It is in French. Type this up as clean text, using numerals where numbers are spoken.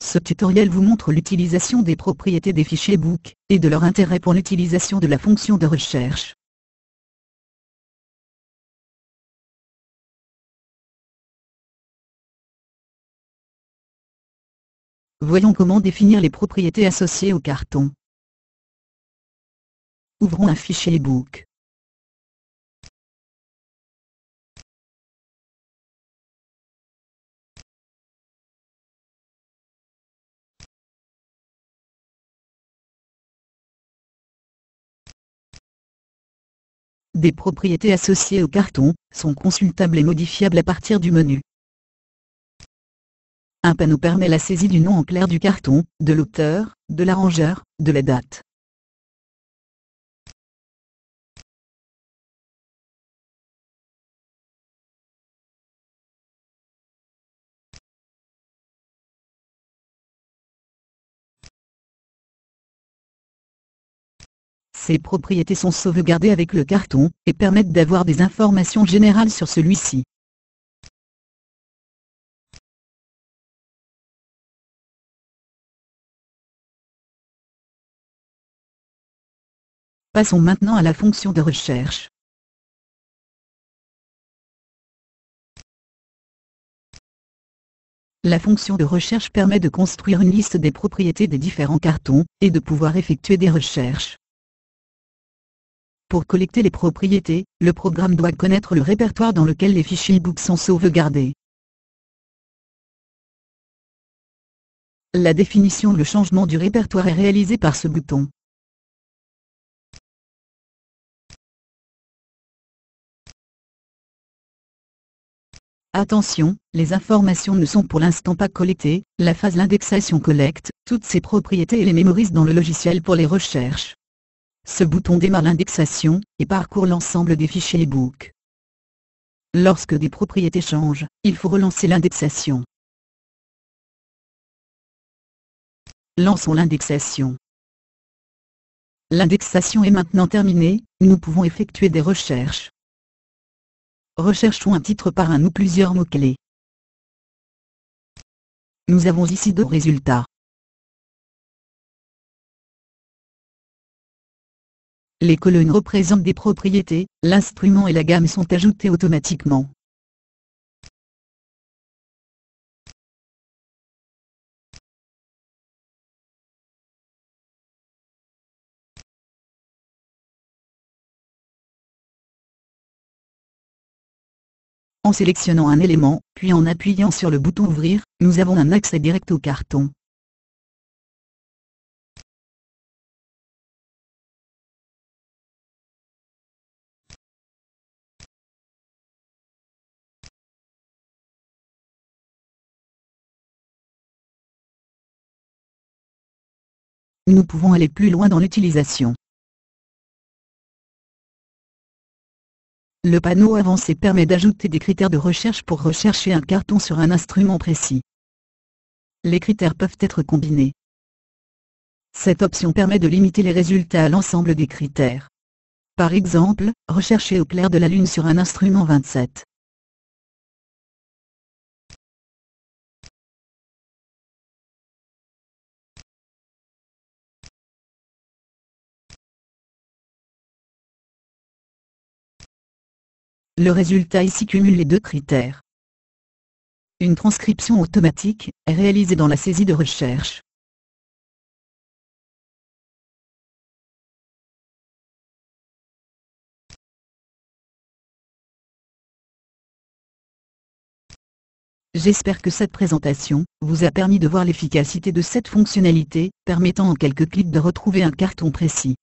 Ce tutoriel vous montre l'utilisation des propriétés des fichiers book, et de leur intérêt pour l'utilisation de la fonction de recherche. Voyons comment définir les propriétés associées au carton. Ouvrons un fichier book. Des propriétés associées au carton sont consultables et modifiables à partir du menu. Un panneau permet la saisie du nom en clair du carton, de l'auteur, de l'arrangeur, de la date. Ces propriétés sont sauvegardées avec le carton, et permettent d'avoir des informations générales sur celui-ci. Passons maintenant à la fonction de recherche. La fonction de recherche permet de construire une liste des propriétés des différents cartons, et de pouvoir effectuer des recherches. Pour collecter les propriétés, le programme doit connaître le répertoire dans lequel les fichiers book sont sauvegardés. La définition ou le changement du répertoire est réalisé par ce bouton. Attention, les informations ne sont pour l'instant pas collectées, la phase l'indexation collecte toutes ces propriétés et les mémorise dans le logiciel pour les recherches. Ce bouton démarre l'indexation, et parcourt l'ensemble des fichiers book. Lorsque des propriétés changent, il faut relancer l'indexation. Lançons l'indexation. L'indexation est maintenant terminée, nous pouvons effectuer des recherches. Recherchons un titre par un ou plusieurs mots-clés. Nous avons ici deux résultats. Les colonnes représentent des propriétés, l'instrument et la gamme sont ajoutés automatiquement. En sélectionnant un élément, puis en appuyant sur le bouton Ouvrir, nous avons un accès direct au carton. Nous pouvons aller plus loin dans l'utilisation. Le panneau avancé permet d'ajouter des critères de recherche pour rechercher un carton sur un instrument précis. Les critères peuvent être combinés. Cette option permet de limiter les résultats à l'ensemble des critères. Par exemple, rechercher au clair de la lune sur un instrument 27. Le résultat ici cumule les deux critères. Une transcription automatique est réalisée dans la saisie de recherche. J'espère que cette présentation vous a permis de voir l'efficacité de cette fonctionnalité, permettant en quelques clics de retrouver un carton précis.